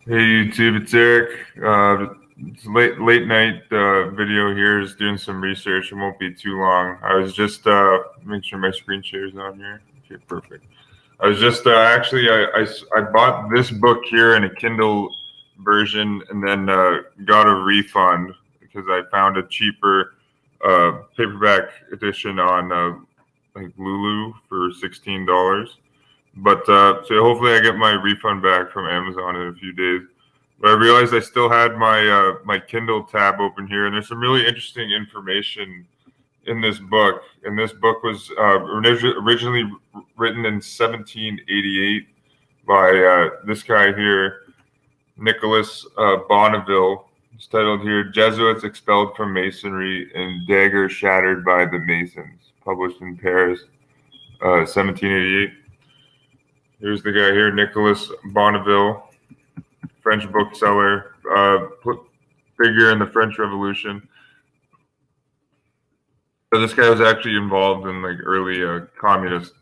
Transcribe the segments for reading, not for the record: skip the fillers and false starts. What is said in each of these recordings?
Hey YouTube, it's Eric. It's late night video here. Just doing some research. It won't be too long. I was just make sure my screen share is on here. Okay, perfect. I was just I bought this book here in a Kindle version and then got a refund because I found a cheaper paperback edition on like Lulu for $16. But so hopefully I get my refund back from Amazon in a few days. But I realized I still had my my Kindle tab open here, and there's some really interesting information in this book. And this book was originally written in 1788 by this guy here, Nicholas Bonneville. It's titled here, "Jesuits Expelled from Masonry and Dagger Shattered by the Masons," published in Paris, 1788. Here's the guy here, Nicholas Bonneville, French bookseller, figure in the French Revolution. So this guy was actually involved in like early communist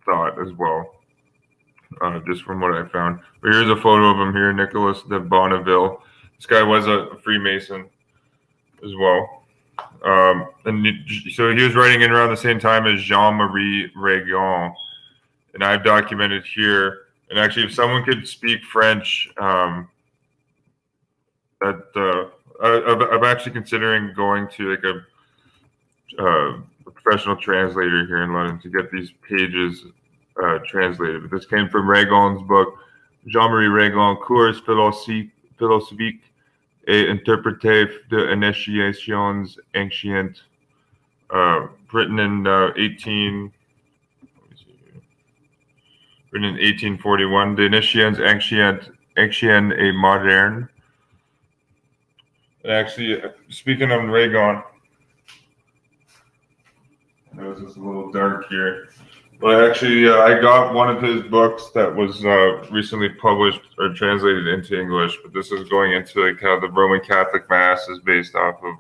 thought as well, just from what I found. But here's a photo of him here, Nicholas de Bonneville. This guy was a Freemason as well. So he was writing in around the same time as Jean-Marie Regan. And I've documented here, and actually, if someone could speak French, I'm actually considering going to like a professional translator here in London to get these pages translated. But this came from Regan's book, Jean-Marie Regan, Cours philosophiques et interprétés de initiations anciennes, written in 1841, De Initiations Anciennes et Modernes. And actually, speaking of Regan, it was just a little dark here. But actually, I got one of his books that was recently published or translated into English. But this is going into like how the Roman Catholic Mass is based off of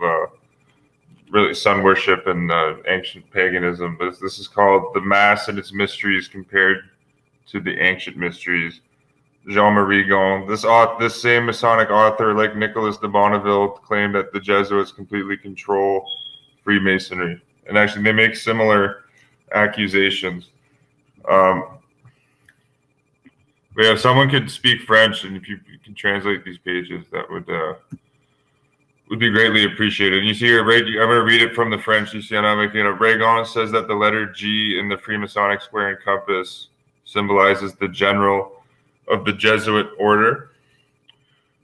really sun worship and ancient paganism. But this is called "The Mass and Its Mysteries Compared to the Ancient Mysteries." Jean-Marie Regan. This same Masonic author, like Nicholas de Bonneville, claimed that the Jesuits completely control Freemasonry, and actually they make similar accusations. But if someone could speak French, and if you can translate these pages, that would be greatly appreciated. And you see here, I'm going to read it from the French. You see, I'm not making it up. Regan says that the letter G in the Freemasonic square and compass symbolizes the general of the Jesuit order.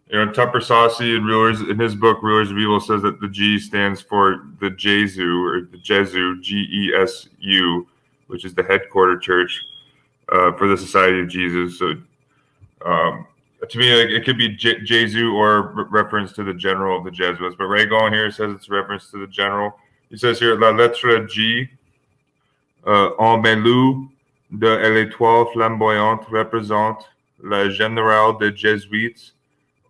You know, Tupper Saucy in his book Rulers of Evil says that the G stands for the Jesu, or the Jesu, Gesu, which is the headquarter church for the Society of Jesus. So to me, like, it could be Jesu or reference to the general of the Jesuits. But Regan here says it's reference to the general. He says here, la lettre G en belou de l'étoile flamboyante représente la générale des Jésuites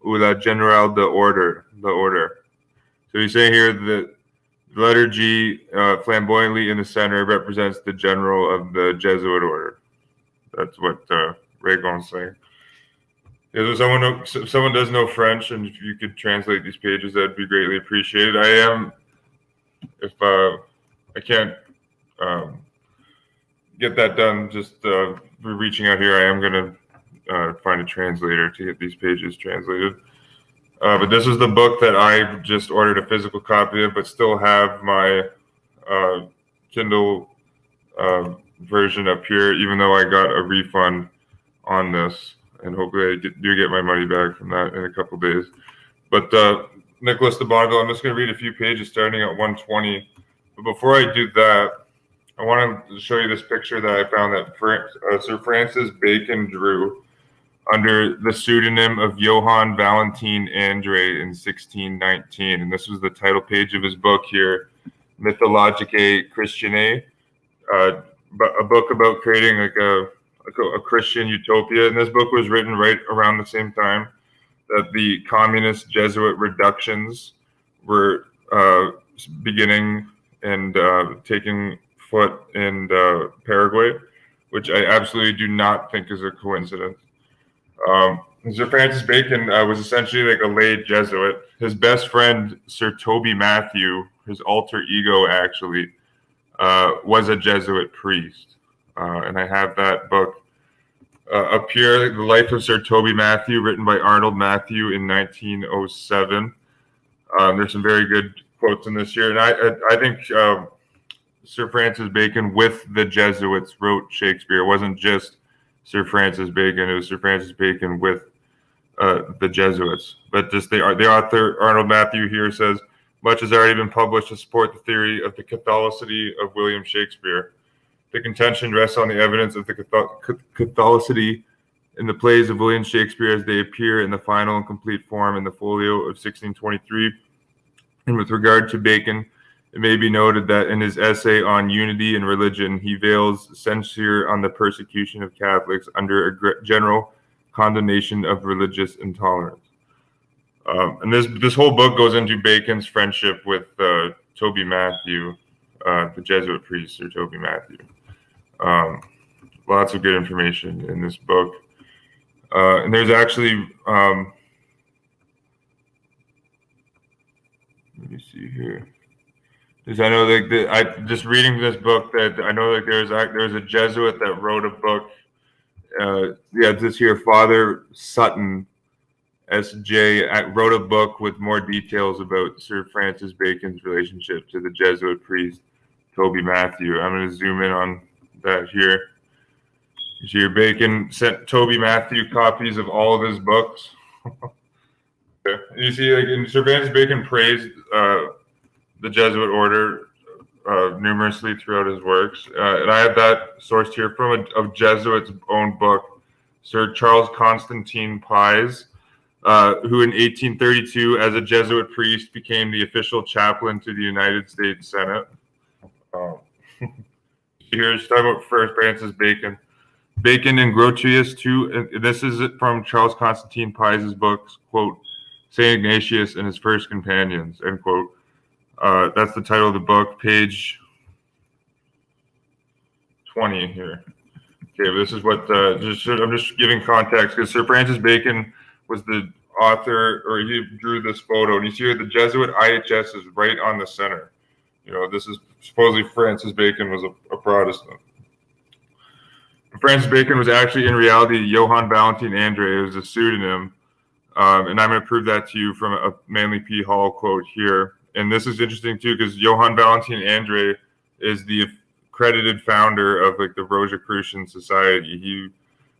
ou la générale de order, the order. So he's saying here that the letter G flamboyantly in the center represents the general of the Jesuit order. That's what Regan's saying. If someone does know French, and if you could translate these pages, that'd be greatly appreciated. If I can't get that done, just reaching out here, I am going to find a translator to get these pages translated. But this is the book that I just ordered a physical copy of, but still have my Kindle version up here, even though I got a refund on this. And hopefully I do get my money back from that in a couple days. But Nicholas de Bonneville, I'm just going to read a few pages starting at 120. But before I do that, I want to show you this picture that I found that Sir Francis Bacon drew under the pseudonym of Johann Valentin André in 1619. And this was the title page of his book here, Mythologicae Christianae, a book about creating like a Christian utopia. And this book was written right around the same time that the communist Jesuit reductions were beginning and taking foot in Paraguay, which I absolutely do not think is a coincidence. Sir Francis Bacon was essentially like a lay Jesuit. His best friend, Sir Toby Matthew, his alter ego actually, was a Jesuit priest. And I have that book up here, The Life of Sir Toby Matthew, written by Arnold Matthew in 1907. There's some very good quotes in this here. And I think Sir Francis Bacon with the Jesuits wrote Shakespeare. It wasn't just Sir Francis Bacon. It was Sir Francis Bacon with the Jesuits. But just the author, Arnold Matthew, here says, much has already been published to support the theory of the Catholicity of William Shakespeare. The contention rests on the evidence of the Catholicity in the plays of William Shakespeare as they appear in the final and complete form in the folio of 1623. And with regard to Bacon, it may be noted that in his essay on unity and religion, he veils censure on the persecution of Catholics under a general condemnation of religious intolerance. And this whole book goes into Bacon's friendship with Toby Matthew, the Jesuit priest, Sir Toby Matthew. Lots of good information in this book. And there's actually, let me see here. Because I know that just reading this book that I know that there's a Jesuit that wrote a book. This here, Father Sutton, S.J., wrote a book with more details about Sir Francis Bacon's relationship to the Jesuit priest, Toby Matthew. I'm going to zoom in on that here. Here, Bacon sent Toby Matthew copies of all of his books. You see, like, Sir Francis Bacon praised the Jesuit order numerously throughout his works. And I have that sourced here from a Jesuit's own book, Sir Charles Constantine Pies, who in 1832, as a Jesuit priest, became the official chaplain to the United States Senate. Here's talking about First Francis Bacon. Bacon and Grotius too, and this is from Charles Constantine Pies' books, quote, St. Ignatius and his First Companions, end quote. That's the title of the book, page 20 here. Okay, but this is what, I'm just giving context, because Sir Francis Bacon was the author, or he drew this photo, and you see here the Jesuit IHS is right on the center. You know, this is supposedly Francis Bacon was a Protestant. Francis Bacon was actually, in reality, Johann Valentin Andre. It was a pseudonym, and I'm going to prove that to you from a Manly P. Hall quote here. And this is interesting too, because Johann Valentin Andre is the accredited founder of like the Rosicrucian Society. He,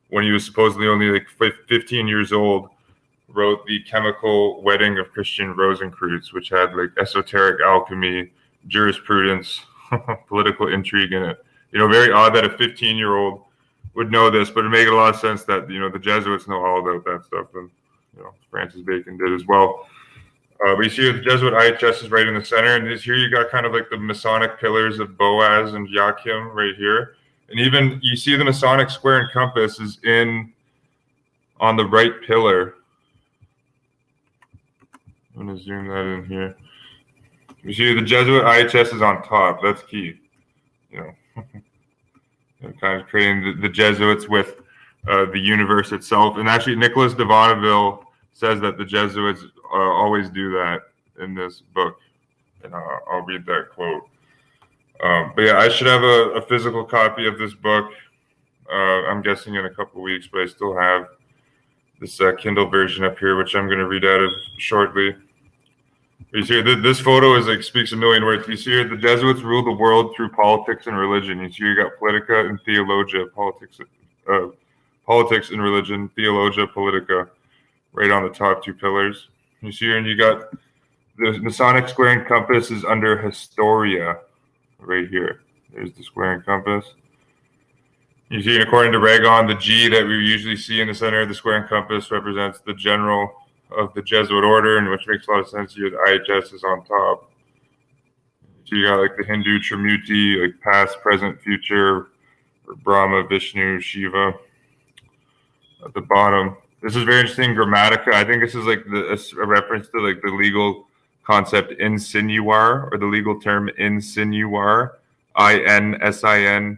when he was supposedly only like 15 years old, wrote the Chemical Wedding of Christian Rosencreutz, which had like esoteric alchemy, jurisprudence, political intrigue in it. You know, very odd that a 15-year-old would know this, but it makes a lot of sense that, you know, the Jesuits know all about that stuff, and, you know, Francis Bacon did as well. But you see the Jesuit IHS is right in the center, and here you got kind of like the Masonic pillars of Boaz and Joachim right here. And even you see the Masonic square and compass is on the right pillar. I'm going to zoom that in here. You see the Jesuit IHS is on top. That's key. You know, kind of creating the Jesuits with the universe itself. And actually, Nicholas de Bonneville says that the Jesuits always do that in this book. And I'll read that quote. But yeah, I should have a physical copy of this book. I'm guessing in a couple of weeks, but I still have this Kindle version up here, which I'm going to read out of shortly. You see, this photo is like speaks a million words. You see here, the Jesuits ruled the world through politics and religion. You see, you got Politica and Theologia, politics and religion, Theologia, Politica, right on the top two pillars. You see here, and you got the Masonic square and compass is under Historia, right here. There's the square and compass. You see, according to Ragon, the G that we usually see in the center of the square and compass represents the general of the Jesuit order, and which makes a lot of sense here. The IHS is on top. So you got like the Hindu Trimurti, like past, present, future, or Brahma, Vishnu, Shiva at the bottom. This is very interesting. Grammatica. I think this is like a reference to like the legal concept insinuar, or the legal term insinuar. INSINUA.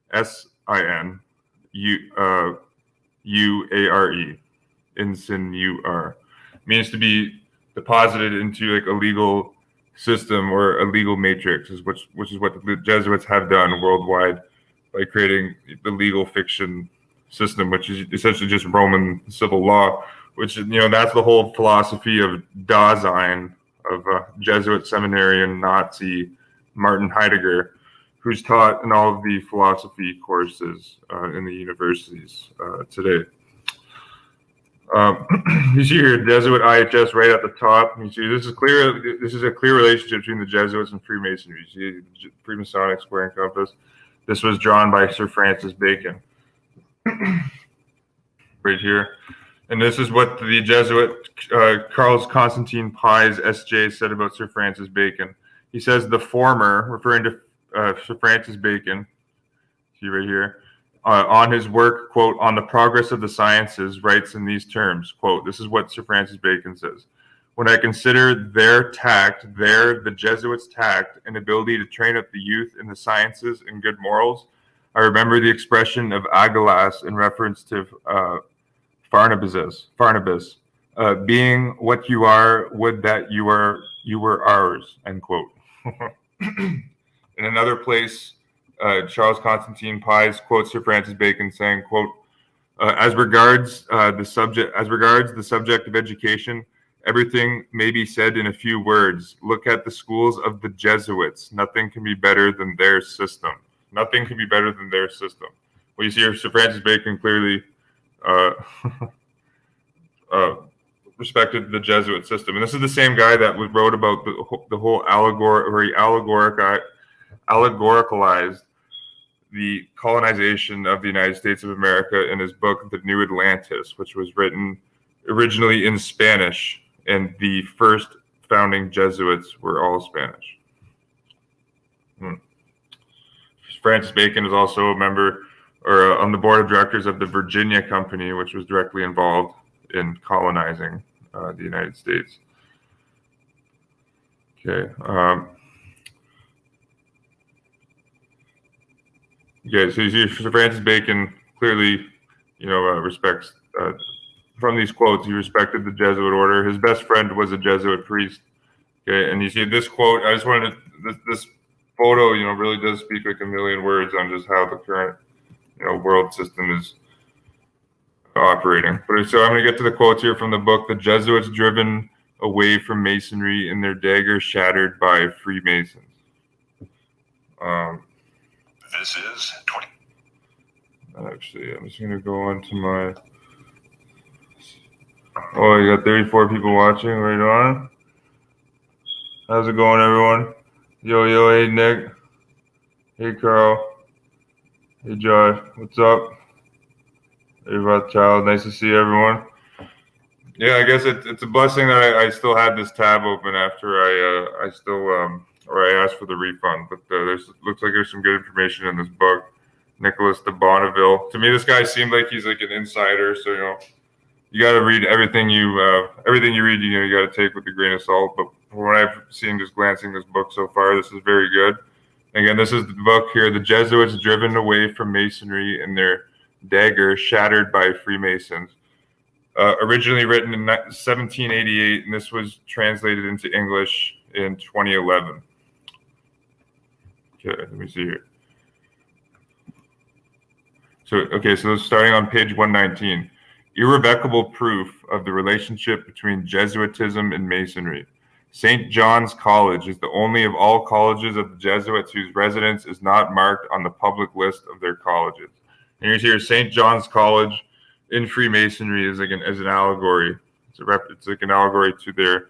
SINSIN. U-A-R-E, insinuare, means to be deposited into like a legal system or a legal matrix, which is what the Jesuits have done worldwide by creating the legal fiction system, which is essentially just Roman civil law, which, that's the whole philosophy of Dasein, of Jesuit seminarian Nazi Martin Heidegger, who's taught in all of the philosophy courses in the universities today. You see here Jesuit IHS right at the top. You see this is clear. This is a clear relationship between the Jesuits and Freemasonry. You see the Freemasonic square and compass. This was drawn by Sir Francis Bacon right here. And this is what the Jesuit Charles Constantine Pies, S.J., said about Sir Francis Bacon. He says the former, referring to Sir Francis Bacon, see right here, on his work, quote, on the progress of the sciences, writes in these terms, quote, this is what Sir Francis Bacon says. When I consider the Jesuits' tact and ability to train up the youth in the sciences and good morals, I remember the expression of Agalas in reference to Farnabas, being what you are, would that you were ours, end quote. In another place, Charles Constantine Pies quotes Sir Francis Bacon saying, quote, as regards the subject of education, everything may be said in a few words. Look at the schools of the Jesuits. Nothing can be better than their system. Nothing can be better than their system. Well, you see here, Sir Francis Bacon clearly respected the Jesuit system. And this is the same guy that wrote about the whole allegoricalized the colonization of the United States of America in his book, The New Atlantis, which was written originally in Spanish, and the first founding Jesuits were all Spanish. Francis Bacon is also a member or on the board of directors of the Virginia Company, which was directly involved in colonizing the United States. Okay. Okay, so you see, Francis Bacon clearly, respects, from these quotes, he respected the Jesuit order. His best friend was a Jesuit priest. Okay, and you see this quote, I just wanted to, this photo, really does speak like a million words on just how the current, world system is operating. But so I'm going to get to the quotes here from the book, The Jesuits Driven Away from Masonry and Their Dagger Shattered by Freemasons. This is 20. Actually, I'm just going to go on to my... Oh, you got 34 people watching right on. How's it going, everyone? Yo, hey, Nick. Hey, Carl. Hey, Josh. What's up? Hey, Rothschild. Nice to see everyone. Yeah, I guess it's a blessing that I still had this tab open after I asked for the refund. But looks like there's some good information in this book. Nicholas de Bonneville. To me, this guy seemed like he's like an insider. So you got to read everything you read. You got to take with a grain of salt. But from what I've seen, just glancing this book so far, this is very good. Again, this is the book here, The Jesuits Driven Away from Masonry and Their Dagger Shattered by Freemasons. Originally written in 1788, and this was translated into English in 2011. Okay, let me see here. So starting on page 119, irrevocable proof of the relationship between Jesuitism and Masonry. St. John's College is the only of all colleges of the Jesuits whose residence is not marked on the public list of their colleges. And here's here, St. John's College in Freemasonry is like an allegory. It's like an allegory to their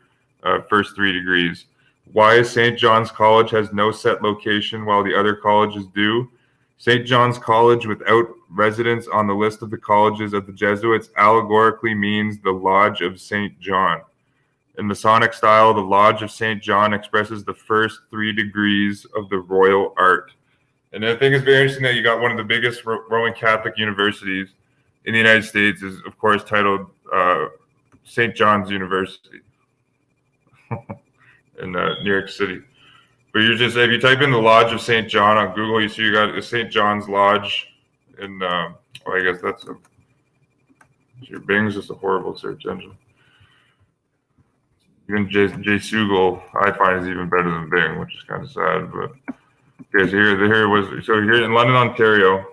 first 3 degrees. Why St. John's College has no set location while the other colleges do? St. John's College, without residence on the list of the colleges of the Jesuits, allegorically means the Lodge of St. John. In Masonic style, the Lodge of St. John expresses the first 3 degrees of the royal art. And I think it's very interesting that you got one of the biggest Roman Catholic universities in the United States is, of course, titled St. John's University in New York City. But if you type in the Lodge of St. John on Google, you see you got the St. John's Lodge in, well, I guess that's Bing's just a horrible search engine. Even Jesuit, I find, is even better than Bing, which is kind of sad. But okay, so here in London, Ontario,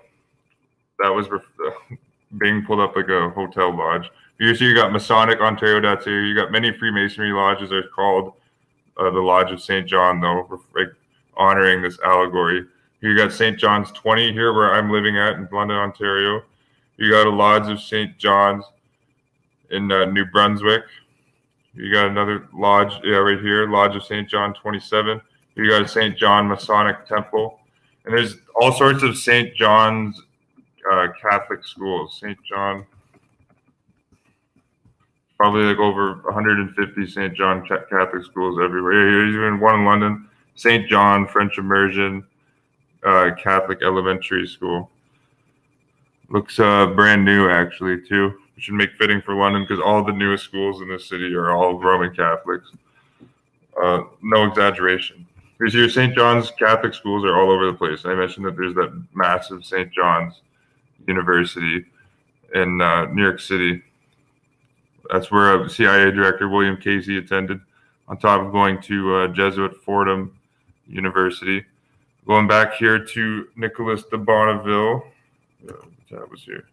that was Bing pulled up like a hotel lodge. You see, you got Masonic Ontario.ca. You got many Freemasonry lodges are called the Lodge of St. John, though, like honoring this allegory. You got St. John's 20 here, where I'm living at in London, Ontario. You got a Lodge of St. John's in New Brunswick. You got another lodge, right here, Lodge of St. John 27. You got a St. John Masonic Temple. And there's all sorts of St. John's Catholic schools. St. John, probably like over 150 St. John Catholic schools everywhere. Here's even one in London, St. John French Immersion Catholic Elementary School. Looks brand new, actually, too. Which should make fitting for London because all the newest schools in this city are all Roman Catholics. No exaggeration. Because your St. John's Catholic schools are all over the place. I mentioned that there's that massive St. John's University in New York City. That's where CIA Director William Casey attended, on top of going to Jesuit Fordham University. Going back here to Nicholas de Bonneville. That was here.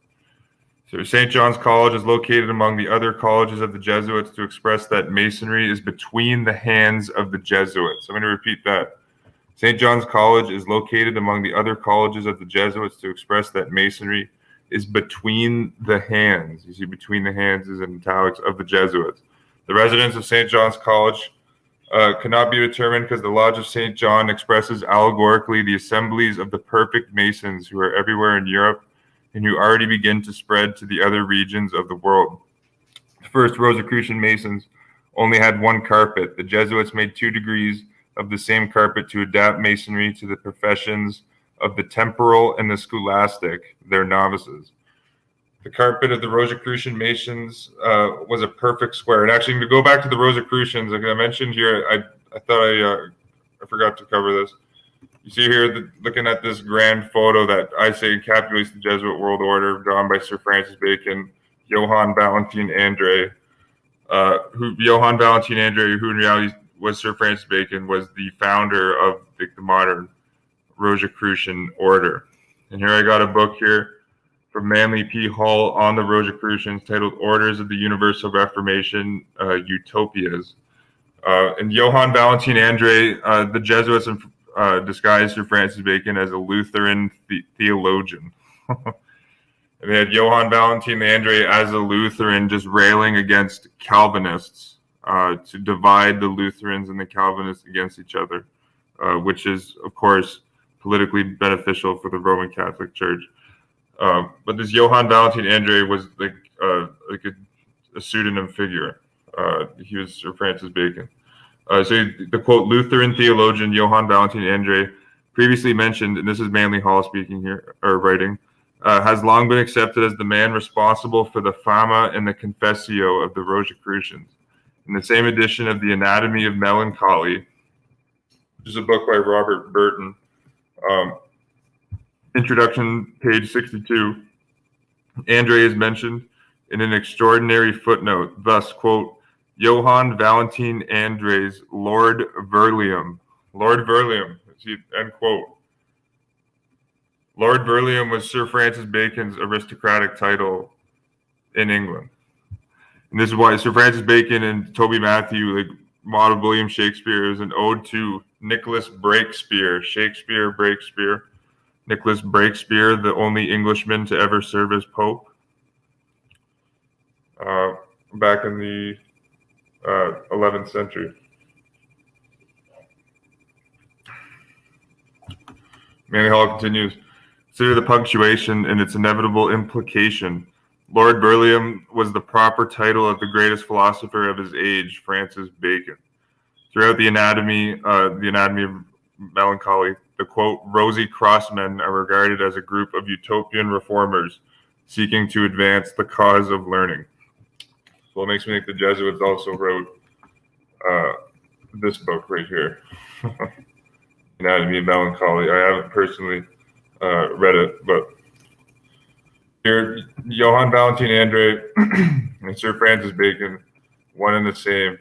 So St. John's College is located among the other colleges of the Jesuits to express that Masonry is between the hands of the Jesuits. I'm going to repeat that. St. John's College is located among the other colleges of the Jesuits to express that Masonry is between the hands. You see, between the hands is in italics of the Jesuits. The residence of St. John's College cannot be determined because the Lodge of St. John expresses allegorically the assemblies of the perfect Masons who are everywhere in Europe and who already begin to spread to the other regions of the world. The first Rosicrucian Masons only had one carpet. The Jesuits made 2 degrees of the same carpet to adapt Masonry to the professions of the temporal and the scholastic, their novices. The carpet of the Rosicrucian Masons was a perfect square. And actually, to go back to the Rosicrucians, like I mentioned here, I thought I forgot to cover this. You see here, looking at this grand photo that I say encapsulates the Jesuit world order, drawn by Sir Francis Bacon, Johann Valentin André, who in reality was Sir Francis Bacon, was the founder of the modern Rosicrucian order. And here I got a book here from Manly P. Hall on the Rosicrucians titled Orders of the Universal Reformation, Utopias. And Johann Valentin André, the Jesuits disguised Sir Francis Bacon as a Lutheran theologian. And they had Johann Valentin André as a Lutheran just railing against Calvinists to divide the Lutherans and the Calvinists against each other, which is, of course, politically beneficial for the Roman Catholic Church. But this Johann Valentin André was like a pseudonym figure. He was Sir Francis Bacon. So the quote, Lutheran theologian Johann Valentin André, previously mentioned, and this is Manly Hall speaking here, or writing, has long been accepted as the man responsible for the Fama and the Confessio of the Rosicrucians. In the same edition of The Anatomy of Melancholy, which is a book by Robert Burton, introduction, page 62, André is mentioned in an extraordinary footnote, thus, quote, Johann Valentin André's Lord Verlium. Lord Verlium, end quote. Lord Verlium was Sir Francis Bacon's aristocratic title in England. And this is why Sir Francis Bacon and Toby Matthew modeled William Shakespeare as an ode to Nicholas Breakspear. Nicholas Breakspear, the only Englishman to ever serve as Pope. Back in the 11th century. Manly Hall continues, consider the punctuation and its inevitable implication. Lord Burleigh was the proper title of the greatest philosopher of his age, Francis Bacon. Throughout the anatomy of melancholy, the quote, rosy crossmen are regarded as a group of utopian reformers seeking to advance the cause of learning. So it makes me think the Jesuits also wrote this book right here, Anatomy of Melancholy. I haven't personally read it, but Here, Johann Valentin Andre and Sir Francis Bacon, one and the same.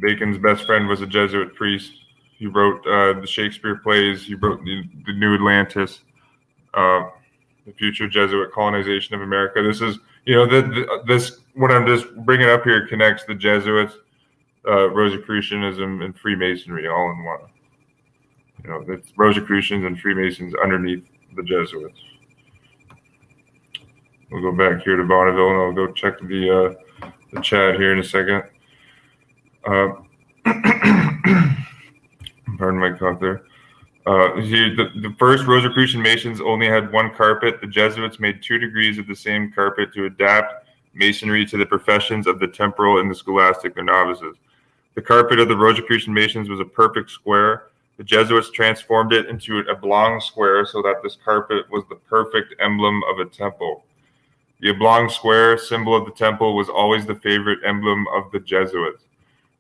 Bacon's best friend was a Jesuit priest. He wrote the Shakespeare plays. He wrote the New Atlantis, the future Jesuit colonization of America. This is, this what I'm just bringing up here connects the Jesuits, Rosicrucianism, and Freemasonry all in one. It's Rosicrucians and Freemasons underneath the Jesuits. We'll go back here to Bonneville, and I'll go check the chat here in a second. Pardon my cough there. The first Rosicrucian Masons only had one carpet. The Jesuits made 2 degrees of the same carpet to adapt Masonry to the professions of the temporal and the scholastic, their novices. The carpet of the Rosicrucian Masons was a perfect square. The Jesuits transformed it into an oblong square so that this carpet was the perfect emblem of a temple. The oblong square, symbol of the temple, was always the favorite emblem of the Jesuits.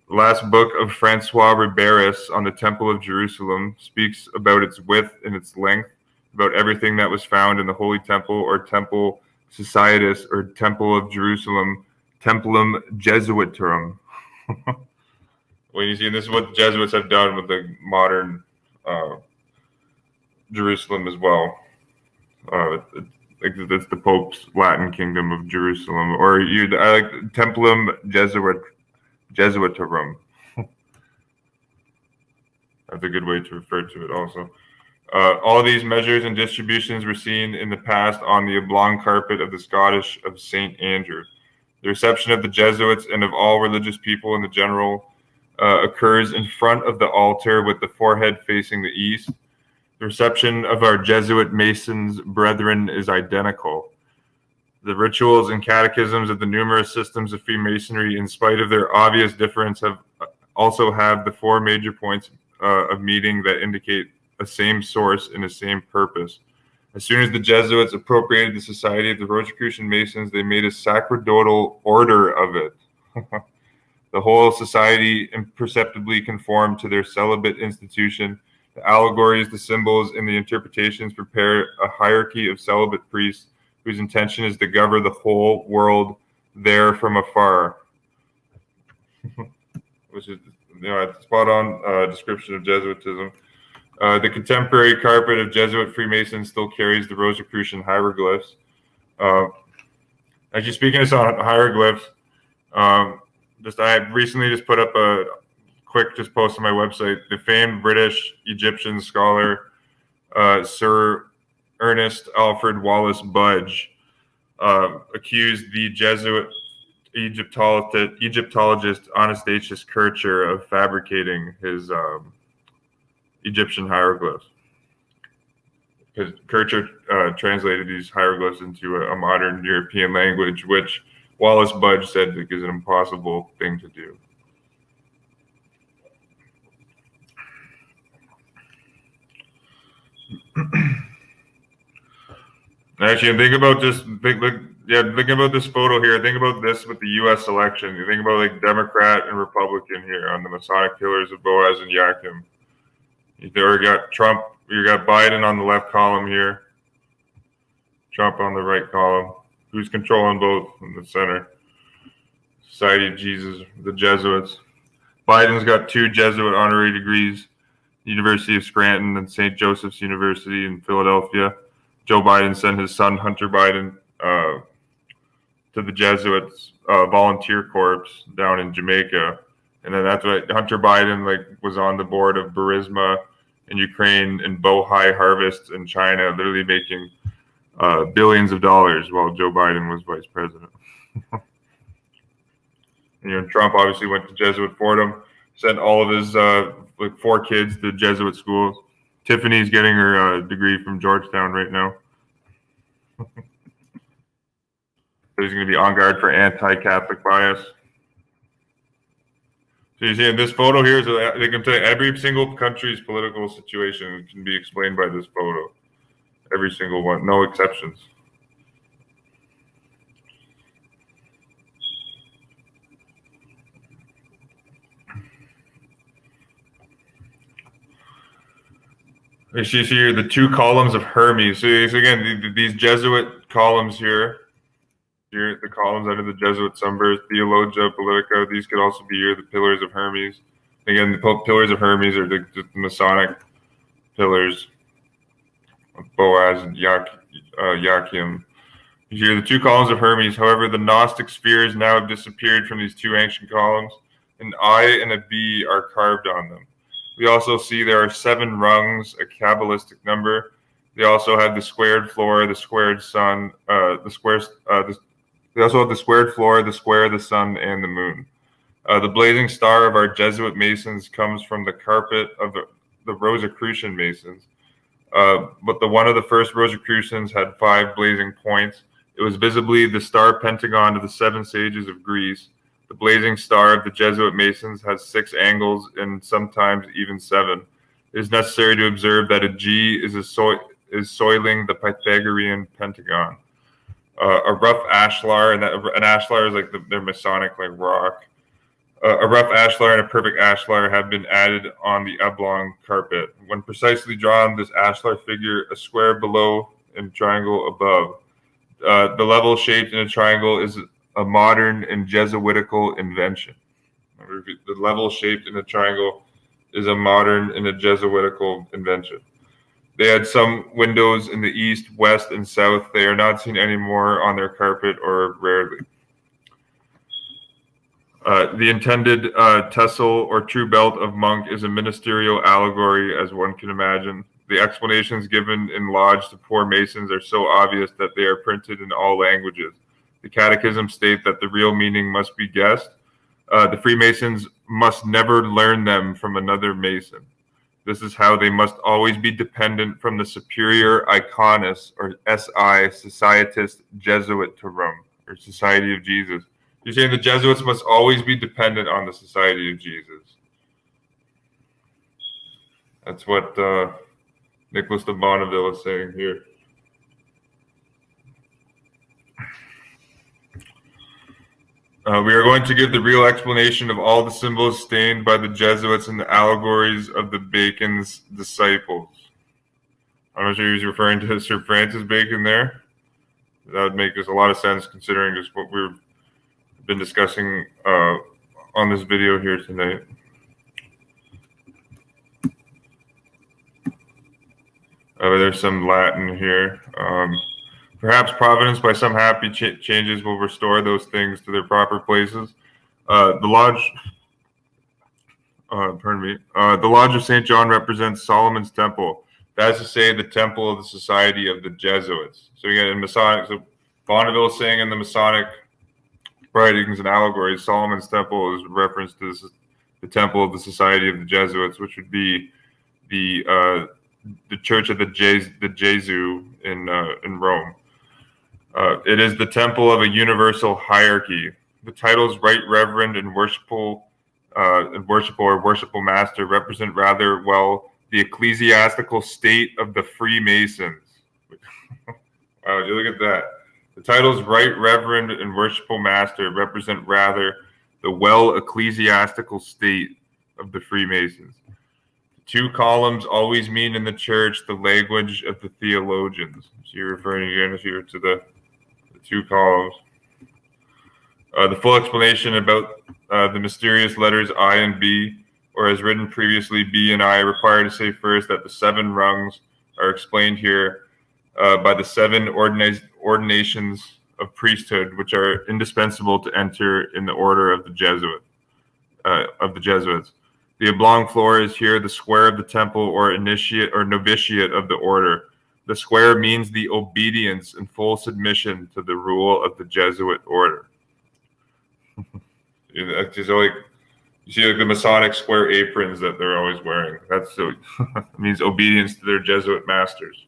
The last book of Francois Ribéris on the Temple of Jerusalem speaks about its width and its length, about everything that was found in the Holy Temple or Temple Societas or Temple of Jerusalem, Templum Jesuitorum. Well, you see, this is what the Jesuits have done with the modern Jerusalem as well. It's the Pope's Latin Kingdom of Jerusalem, or I like Templum Jesuitorum. That's a good way to refer to it also. All these measures and distributions were seen in the past on the oblong carpet of the Scottish of St. Andrew. The reception of the Jesuits and of all religious people in the general occurs in front of the altar with the forehead facing the east. The reception of our Jesuit Masons brethren is identical. The rituals and catechisms of the numerous systems of Freemasonry, in spite of their obvious difference, have the 4 major points of meeting that indicate a same source and a same purpose. As soon as the Jesuits appropriated the Society of the Rosicrucian Masons, they made a sacerdotal order of it. The whole society imperceptibly conformed to their celibate institution. The allegories, the symbols, and the interpretations prepare a hierarchy of celibate priests whose intention is to govern the whole world there from afar. Which is, a spot on description of Jesuitism. The contemporary carpet of Jesuit Freemasons still carries the Rosicrucian hieroglyphs. Actually, speaking of hieroglyphs, I recently just put up a quick post on my website. The famed British Egyptian scholar Sir Ernest Alfred Wallace Budge accused the Jesuit Egyptologist Anastasius Kircher of fabricating his Egyptian hieroglyphs. Because Kircher translated these hieroglyphs into a modern European language, which Wallace Budge said is an impossible thing to do. Actually, think about this. Think about this photo here. Think about this with the U.S. election. You think about like Democrat and Republican here on the Masonic pillars of Boaz and Yakim. You got Trump. You got Biden on the left column here. Trump on the right column. Who's controlling both in the center? Society of Jesus, the Jesuits. Biden's got 2 Jesuit honorary degrees, University of Scranton and St. Joseph's University in Philadelphia. Joe Biden sent his son, Hunter Biden, to the Jesuits volunteer corps down in Jamaica. And then that's what Hunter Biden was on the board of Burisma in Ukraine and Bohai Harvest in China, literally making billions of dollars while Joe Biden was vice president. Trump obviously went to Jesuit Fordham, sent all of his 4 kids to Jesuit schools. Tiffany's getting her degree from Georgetown right now. So he's going to be on guard for anti-Catholic bias. So you see in this photo here, they can tell you every single country's political situation can be explained by this photo. Every single one, no exceptions. You see here the two columns of Hermes. So again, these Jesuit columns here, the columns under the Jesuit numbers, Theologia Politica. These could also be here the pillars of Hermes. Again, the pillars of Hermes are the Masonic pillars of Boaz and Joachim. You hear the two columns of Hermes. However, the Gnostic spheres now have disappeared from these two ancient columns. An I and a B are carved on them. We also see there are 7 rungs, a Kabbalistic number. They also have the squared floor, the squared sun, they also have the squared floor, the square, the sun, and the moon. The blazing star of our Jesuit Masons comes from the carpet of the Rosicrucian Masons. But one of the first Rosicrucians had 5 blazing points. It was visibly the star pentagon of the 7 sages of Greece. The blazing star of the Jesuit Masons has 6 angles and sometimes even 7. It is necessary to observe that a G is soiling the Pythagorean pentagon. A rough ashlar, and an ashlar is like their Masonic like rock. A rough ashlar and a perfect ashlar have been added on the oblong carpet. When precisely drawn, this ashlar figure a square below and triangle above. The level shaped in a triangle is a modern and Jesuitical invention. The level shaped in a triangle is a modern and a Jesuitical invention. They had some windows in the east, west, and south. They are not seen anymore on their carpet or rarely. The intended tessel or true belt of monk is a ministerial allegory, as one can imagine. The explanations given in Lodge to poor Masons are so obvious that they are printed in all languages. The catechism state that the real meaning must be guessed. The Freemasons must never learn them from another Mason. This is how they must always be dependent from the superior iconis or SI, Societas Jesuitorum, or Society of Jesus. You're saying the Jesuits must always be dependent on the Society of Jesus. That's what Nicholas de Bonneville is saying here. We are going to give the real explanation of all the symbols stained by the Jesuits and the allegories of the Bacon's disciples. I'm not sure he was referring to Sir Francis Bacon there. That would make a lot of sense considering just what we've been discussing on this video here tonight. There's some Latin here. Perhaps Providence, by some happy changes, will restore those things to their proper places. The Lodge of St. John represents Solomon's Temple. That is to say, the temple of the Society of the Jesuits. So again, in Masonic, so Bonneville is saying in the Masonic writings and allegories, Solomon's Temple is reference to the temple of the Society of the Jesuits, which would be the Church of the Jesuit in Rome. It is the temple of a universal hierarchy. The titles Right Reverend and Worshipful or Worshipful Master represent rather well the ecclesiastical state of the Freemasons. Wow, you look at that. The titles Right Reverend and Worshipful Master represent rather the ecclesiastical state of the Freemasons. Two columns always mean in the church the language of the theologians. So you're referring again here to the 2 columns. The full explanation about the mysterious letters I and B, or as written previously, B and I, require to say first that the 7 rungs are explained here by the 7 ordinations of priesthood, which are indispensable to enter in the order of the Jesuits. The oblong floor is here the square of the temple or initiate or novitiate of the order. The square means the obedience and full submission to the rule of the Jesuit order. You see like the Masonic square aprons that they're always wearing. That's so it means obedience to their Jesuit masters.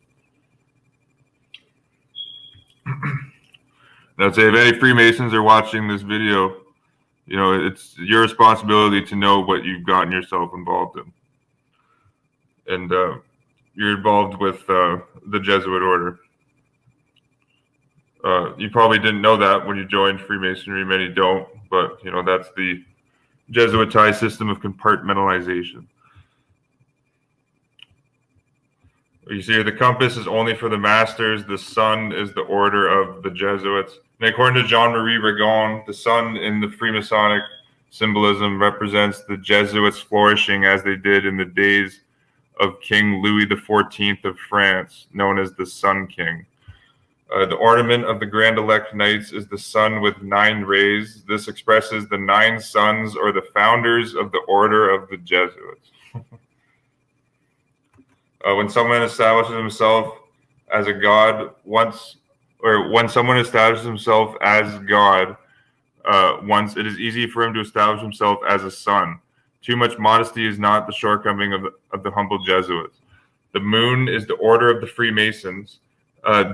Now, say if any Freemasons are watching this video, you know, it's your responsibility to know what you've gotten yourself involved in. And you're involved with the Jesuit order. You probably didn't know that when you joined Freemasonry. Many don't, but, you know, that's the Jesuitized system of compartmentalization. You see here, the compass is only for the masters. The sun is the order of the Jesuits. And according to Jean-Marie Regon, the sun in the Freemasonic symbolism represents the Jesuits flourishing as they did in the days of King Louis XIV of France, known as the Sun King. The ornament of the Grand Elect Knights is the sun with 9 rays. This expresses the 9 sons or the founders of the order of the Jesuits. When someone establishes himself as a god when someone establishes himself as God once, it is easy for him to establish himself as a son. Too much modesty is not the shortcoming of the humble Jesuits. The moon is the order of the Freemasons.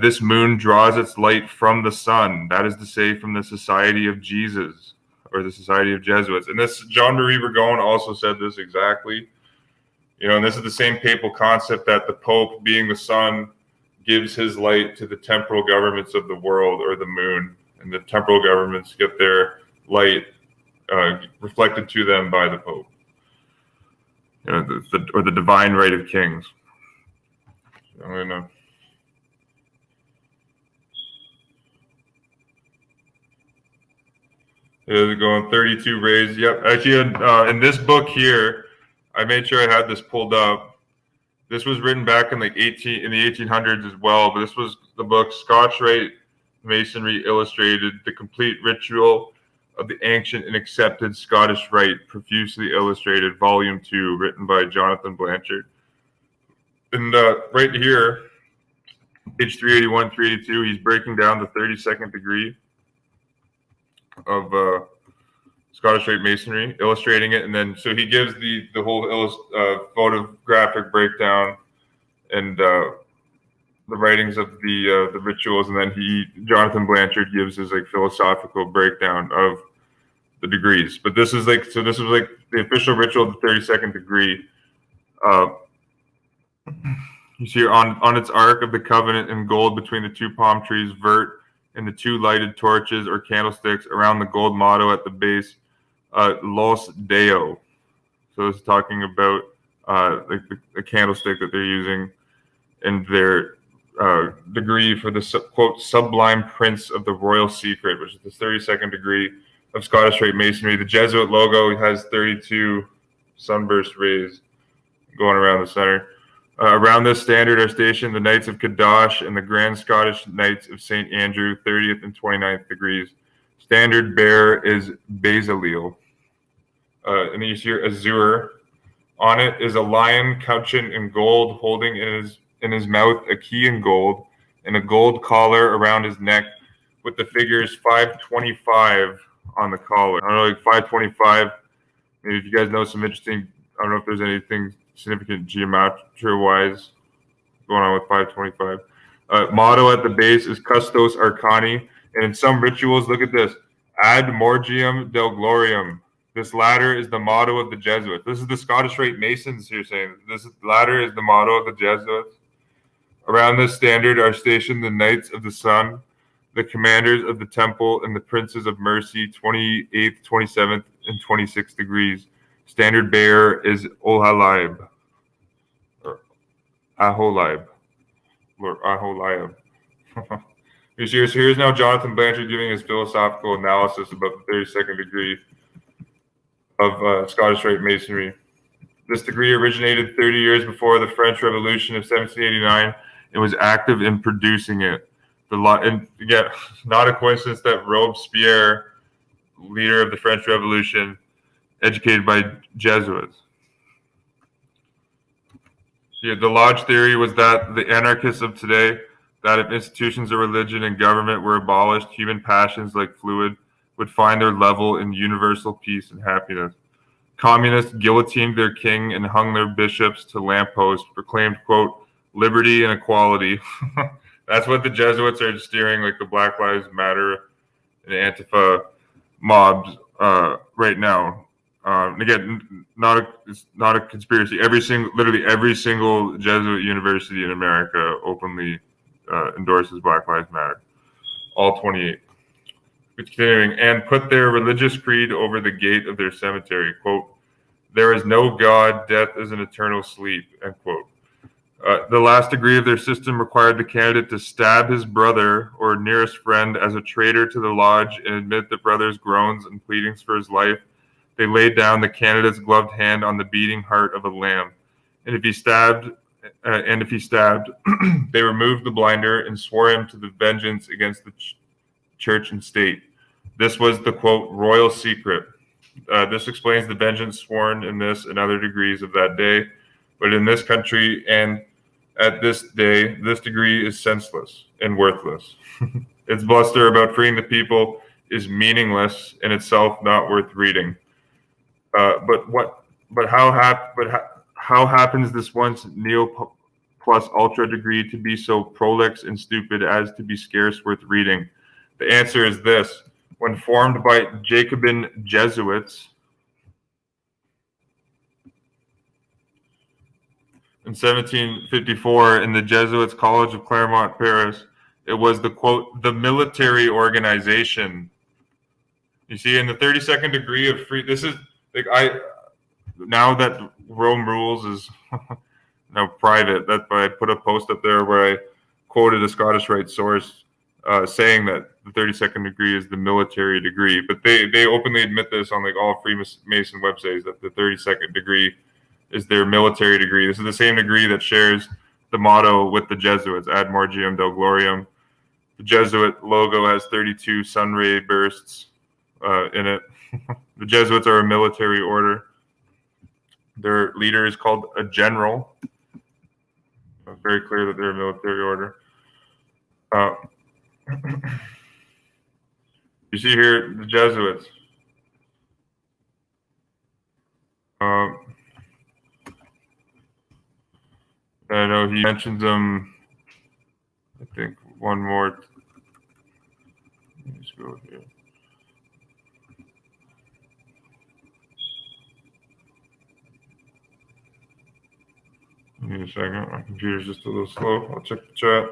This moon draws its light from the sun, that is to say, from the Society of Jesus, or the Society of Jesuits. And this, Jean-Marie Regon also said this exactly. And this is the same papal concept that the Pope, being the sun, gives his light to the temporal governments of the world, or the moon, and the temporal governments get their light reflected to them by the Pope, or the divine right of kings. I'm gonna. They're going 32 rays. Yep. Actually, in this book here, I made sure I had this pulled up. This was written back in the 1800s as well, but this was the book Scotch Rite Masonry Illustrated, the complete ritual of the ancient and accepted Scottish Rite, profusely illustrated, Volume 2, written by Jonathan Blanchard. And right here, page 381, 382, he's breaking down the 32nd degree of Scottish Rite Masonry, illustrating it, and then so he gives the whole photographic breakdown and the writings of the rituals, and then Jonathan Blanchard gives his philosophical breakdown of the degrees. But this is this was the official ritual of the 32nd degree. You see on its ark of the covenant in gold between the 2 palm trees, vert, and the 2 lighted torches or candlesticks around the gold motto at the base, Los Deo. So it's talking about the candlestick that they're using in their degree for the quote sublime prince of the royal secret, which is the 32nd degree of Scottish Rite Masonry. The Jesuit logo has 32 sunburst rays going around the center. Around this standard are stationed the Knights of Cadash and the Grand Scottish Knights of St. Andrew, 30th and 29th degrees. Standard bearer is Bezaleel. And then you see here Azure. On it is a lion couchant in gold, holding in his mouth a key in gold, and a gold collar around his neck with the figures 525 on the collar. I don't know, 525. Maybe if you guys know some interesting, I don't know if there's anything significant geometry-wise going on with 525. Motto at the base is Custos Arcani, and in some rituals, look at this, Ad Morgium Del Gloriam. This latter is the motto of the Jesuits. This is the Scottish Rite Masons here saying this latter is the motto of the Jesuits. Around this standard are stationed the Knights of the Sun, the commanders of the temple, and the princes of mercy, 28th, 27th, and 26th degrees. Standard bearer is Ohalib, or Aholib, or Aholiab. Here's now Jonathan Blanchard giving his philosophical analysis about the 32nd degree of Scottish Rite Masonry. This degree originated 30 years before the French Revolution of 1789 and was active in producing it. And again, not a coincidence that Robespierre, leader of the French Revolution, educated by Jesuits. The Lodge theory was that the anarchists of today, that if institutions of religion and government were abolished, human passions like fluid would find their level in universal peace and happiness. Communists guillotined their king and hung their bishops to lampposts, proclaimed, quote, liberty and equality. That's what the Jesuits are steering, like the Black Lives Matter and Antifa mobs right now. Again, it's not a conspiracy. Literally every single Jesuit university in America openly endorses Black Lives Matter. All 28. It's continuing, and put their religious creed over the gate of their cemetery. Quote, there is no God, death is an eternal sleep, end quote. The last degree of their system required the candidate to stab his brother or nearest friend as a traitor to the lodge and admit the brother's groans and pleadings for his life. They laid down the candidate's gloved hand on the beating heart of a lamb, and if he stabbed, they removed the blinder and swore him to the vengeance against the church and state. This was the quote royal secret. This explains the vengeance sworn in this and other degrees of that day. But in this country and at this day, this degree is senseless and worthless. Its bluster about freeing the people is meaningless in itself, not worth reading. But how happens this once neo plus ultra degree to be so prolix and stupid as to be scarce worth reading? The answer is this: when formed by Jacobin Jesuits in 1754 in the Jesuits College of Claremont, Paris, it was the quote, the military organization. You see, in the 32nd degree of free, this is like now that Rome rules is now private. That's why I put a post up there where I quoted a Scottish Rite source saying that the 32nd degree is the military degree, but they openly admit this on like all Freemason websites that the 32nd degree is their military degree. This is the same degree that shares the motto with the Jesuits, Ad Morgium Deo Gloriam. The Jesuit logo has 32 sun ray bursts in it. The Jesuits are a military order. Their leader is called a general. It's very clear that they're a military order. You see here the Jesuits. I know he mentions them. I think one more. Let's go here. Give me a second. My computer's just a little slow. I'll check the chat.